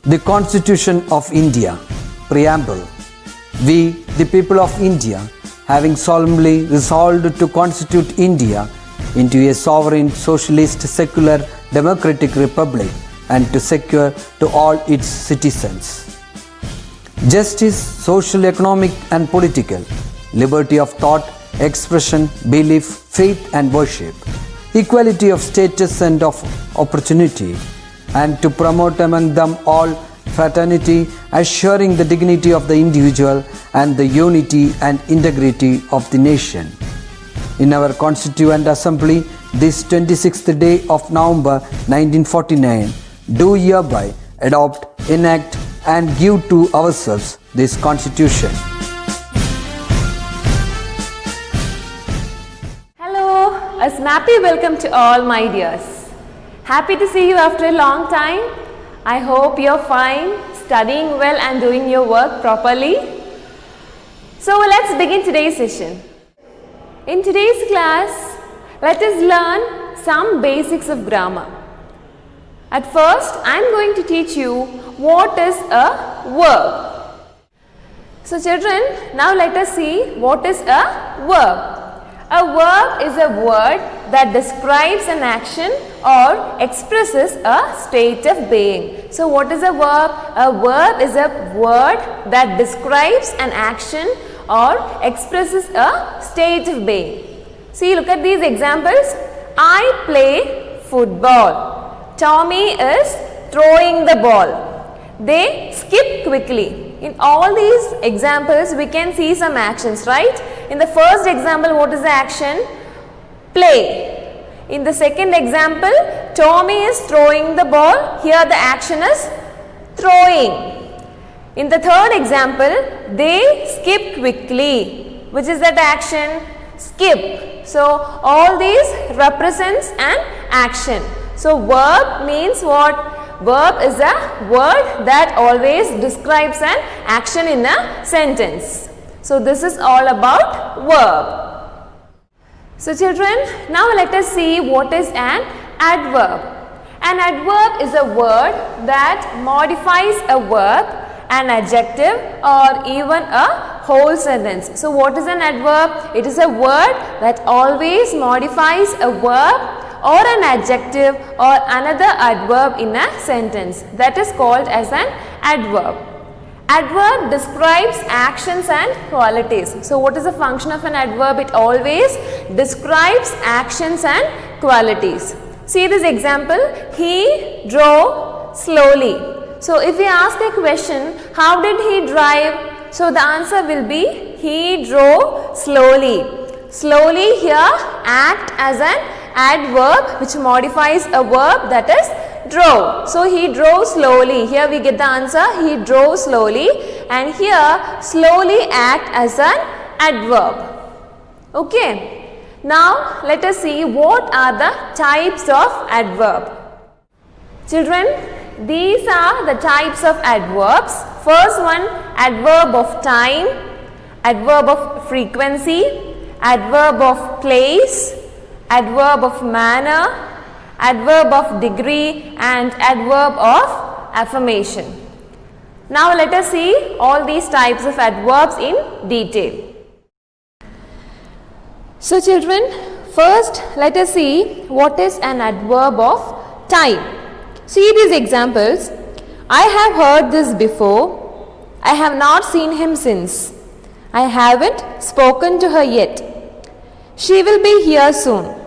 The Constitution of India, Preamble. We, the people of India, having solemnly resolved to constitute India into a sovereign, socialist, secular, democratic republic and to secure to all its citizens justice, social, economic and political, liberty of thought, expression, belief, faith and worship, equality of status and of opportunity, and to promote among them all fraternity, assuring the dignity of the individual and the unity and integrity of the nation. In our Constituent Assembly, this 26th day of November 1949, do hereby adopt, enact and give to ourselves this Constitution. Hello, a snappy welcome to all my dears. Happy to see you after a long time. I hope you're fine, studying well and doing your work properly. So let's begin today's session. In today's class, let us learn some basics of grammar. At first, I am going to teach you what is a verb. So children, now let us see what is a verb. A verb is a word that describes an action or expresses a state of being. So what is a verb? A verb is a word that describes an action or expresses a state of being. See, look at these examples. I play football. Tommy is throwing the ball. They skip quickly. In all these examples, we can see some actions, right? In the first example, what is the action? Play. In the second example, Tommy is throwing the ball. Here the action is throwing. In the third example, they skip quickly. Which is that action? Skip. So all these represents an action. So verb means what? Verb is a word that always describes an action in a sentence. So this is all about verb. So children, now let us see what is an adverb. An adverb is a word that modifies a verb, an adjective or even a whole sentence. So what is an adverb? It is a word that always modifies a verb or an adjective or another adverb in a sentence. That is called as an adverb. Adverb describes actions and qualities. So what is the function of an adverb? It always describes actions and qualities. See this example, he drove slowly. So if we ask a question, how did he drive? So the answer will be, he drove slowly. Slowly here act as an adverb which modifies a verb, that is drove. So he drove slowly. Here we get the answer, he drove slowly, and here slowly act as an adverb. Okay. Now let us see what are the types of adverb. Children, these are the types of adverbs. First one, adverb of time, adverb of frequency, adverb of place, adverb of manner, adverb of degree and adverb of affirmation. Now let us see all these types of adverbs in detail. So children, first let us see what is an adverb of time. See these examples. I have heard this before. I have not seen him since. I haven't spoken to her yet. She will be here soon.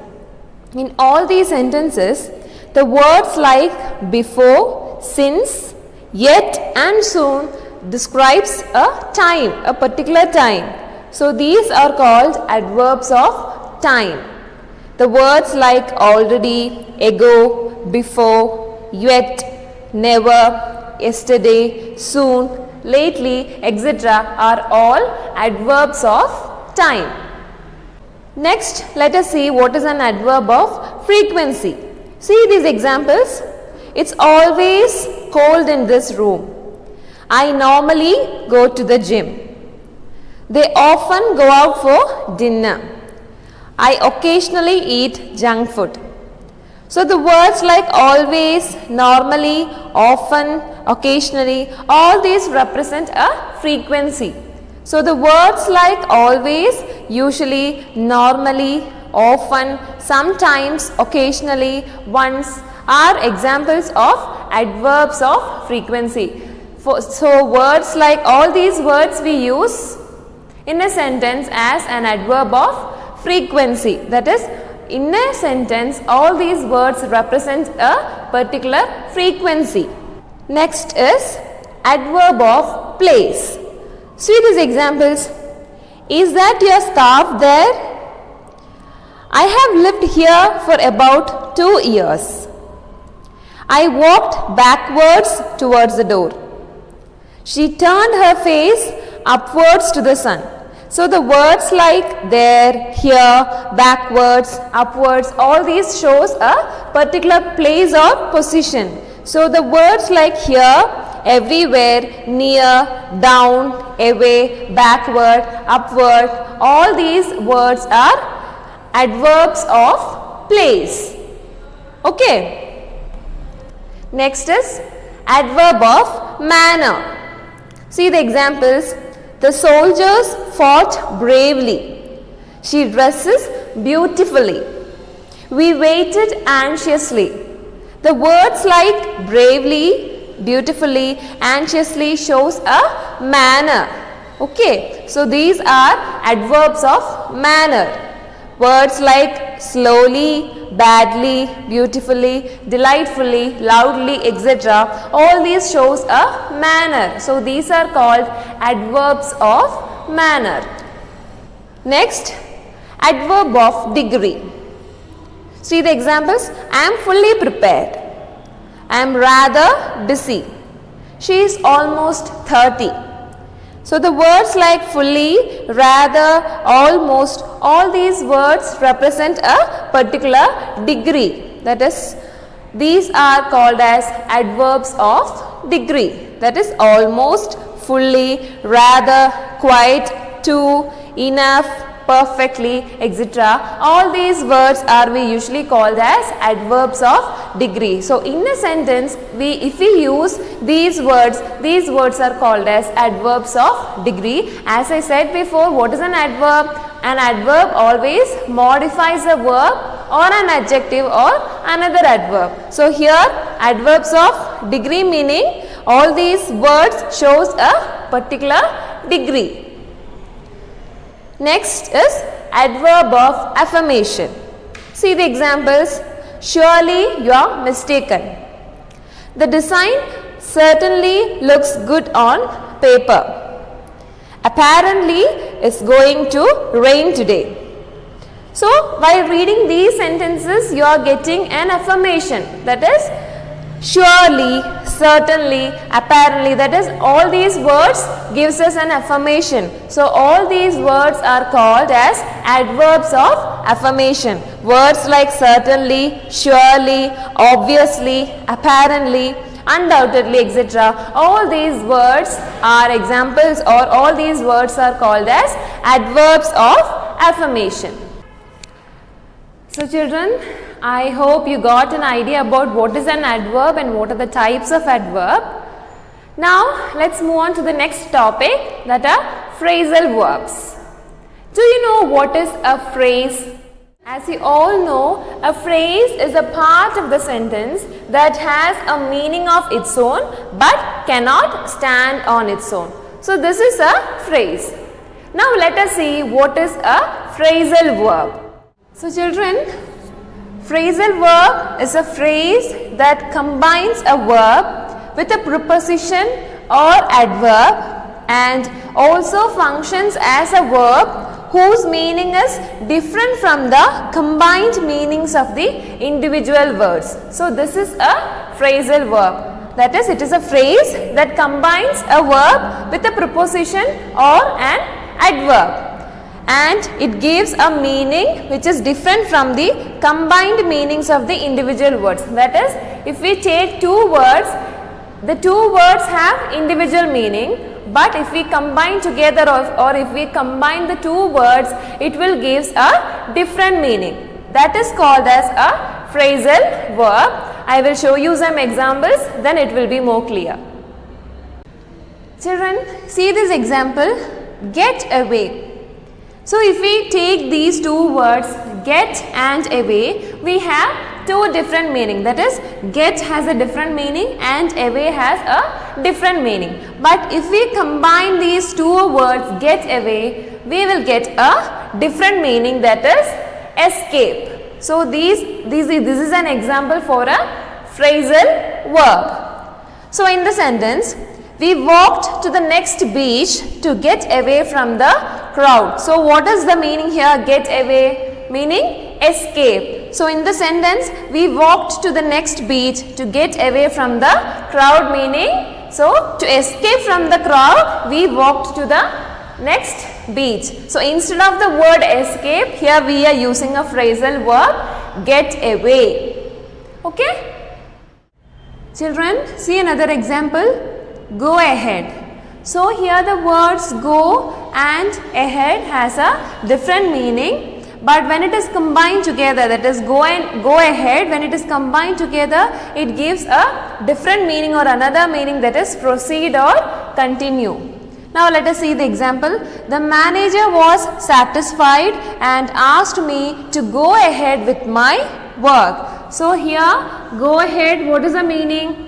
In all these sentences, the words like before, since, yet and soon describes a time, a particular time. So these are called adverbs of time. The words like already, ago, before, yet, never, yesterday, soon, lately, etc. are all adverbs of time. Next, let us see what is an adverb of frequency. See these examples. It's always cold in this room. I normally go to the gym. They often go out for dinner. I occasionally eat junk food. So the words like always, normally, often occasionally, all these represent a frequency. So the words like always, usually, normally, often, sometimes, occasionally, once are examples of adverbs of frequency. So words like all these words we use in a sentence as an adverb of frequency. That is, in a sentence all these words represent a particular frequency. Next is adverb of place. See these examples. Is that your scarf there? I have lived here for about 2 years. I walked backwards towards the door. She turned her face upwards to the sun. So the words like there, here, backwards, upwards, all these shows a particular place or position. So the words like here, everywhere, near, down, away, backward, upward, all these words are adverbs of place. Okay. Next is adverb of manner. See the examples. The soldiers fought bravely. She dresses beautifully. We waited anxiously. The words like bravely, beautifully, anxiously shows a manner. Okay, so these are adverbs of manner. Words like slowly, badly, beautifully, delightfully, loudly, etc. All these shows a manner. So these are called adverbs of manner. Next, adverb of degree. See the examples. I am fully prepared. I am rather busy. She is almost 30. So the words like fully, rather, almost, all these words represent a particular degree. That is, these are called as adverbs of degree. That is almost, fully, rather, quite, to, enough, perfectly, etc. All these words are we usually called as adverbs of degree. So in a sentence, if we use these words are called as adverbs of degree. As I said before, what is an adverb? An adverb always modifies a verb or an adjective or another adverb. So here adverbs of degree meaning all these words shows a particular degree. Next is adverb of affirmation. See the examples. Surely you are mistaken. The design certainly looks good on paper. Apparently it's going to rain today. So while reading these sentences you are getting an affirmation, that is surely, certainly, apparently, that is all these words gives us an affirmation. So all these words are called as adverbs of affirmation. Words like certainly, surely, obviously, apparently, undoubtedly, etc. All these words are examples or all these words are called as adverbs of affirmation. So children, I hope you got an idea about what is an adverb and what are the types of adverb. Now let's move on to the next topic, that are phrasal verbs. Do you know what is a phrase? As you all know, a phrase is a part of the sentence that has a meaning of its own but cannot stand on its own. So this is a phrase. Now let us see what is a phrasal verb. So children, phrasal verb is a phrase that combines a verb with a preposition or adverb and also functions as a verb whose meaning is different from the combined meanings of the individual words. So this is a phrasal verb. That is, it is a phrase that combines a verb with a preposition or an adverb. And it gives a meaning which is different from the combined meanings of the individual words. That is, if we take two words, the two words have individual meaning, but if we combine together or if we combine the two words, it will give a different meaning. That is called as a phrasal verb. I will show you some examples, then it will be more clear. Children, see this example, get away. So if we take these two words, get and away, we have two different meaning. That is, get has a different meaning and away has a different meaning. But if we combine these two words, get away, we will get a different meaning, that is escape. So this is an example for a phrasal verb. So in the sentence, we walked to the next beach to get away from the crowd. So what is the meaning here? Get away meaning escape. So in the sentence, we walked to the next beach to get away from the crowd, meaning, so to escape from the crowd, we walked to the next beach. So instead of the word escape, here we are using a phrasal verb, get away. Okay? Children, see another example. Go ahead. So here the words go and ahead has a different meaning, but when it is combined together, that is go and go ahead, when it is combined together, it gives a different meaning or another meaning, that is proceed or continue. Now let us see the example. The manager was satisfied and asked me to go ahead with my work. So here go ahead, what is the meaning?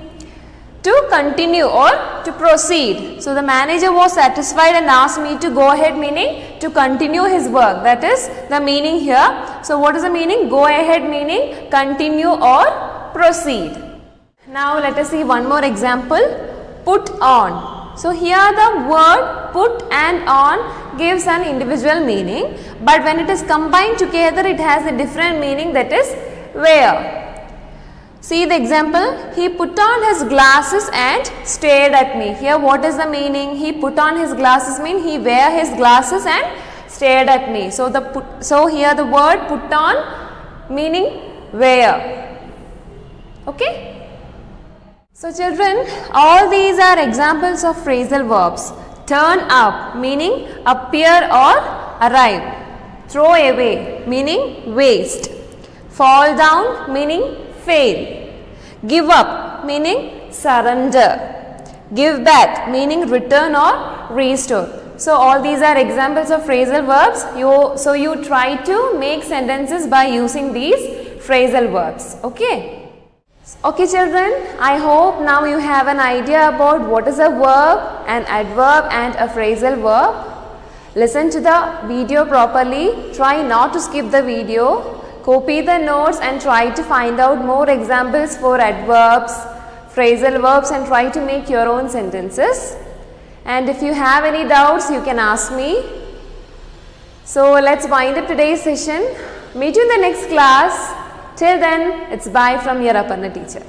To continue or to proceed. So the manager was satisfied and asked me to go ahead, meaning to continue his work. That is the meaning here. So what is the meaning? Go ahead meaning continue or proceed. Now let us see one more example. Put on. So here the word put and on gives an individual meaning, but when it is combined together, it has a different meaning, that is wear. See the example, he put on his glasses and stared at me. Here what is the meaning? He put on his glasses mean he wear his glasses and stared at me. So here the word put on meaning wear. Okay? So children, all these are examples of phrasal verbs. Turn up meaning appear or arrive. Throw away meaning waste. Fall down meaning fail. Give up meaning surrender. Give back meaning return or restore. So all these are examples of phrasal verbs. So you try to make sentences by using these phrasal verbs. Okay. Okay children, I hope now you have an idea about what is a verb, an adverb and a phrasal verb. Listen to the video properly. Try not to skip the video. Copy the notes and try to find out more examples for adverbs, phrasal verbs, and try to make your own sentences. And if you have any doubts, you can ask me. So let's wind up today's session. Meet you in the next class. Till then, it's bye from your Aparna teacher.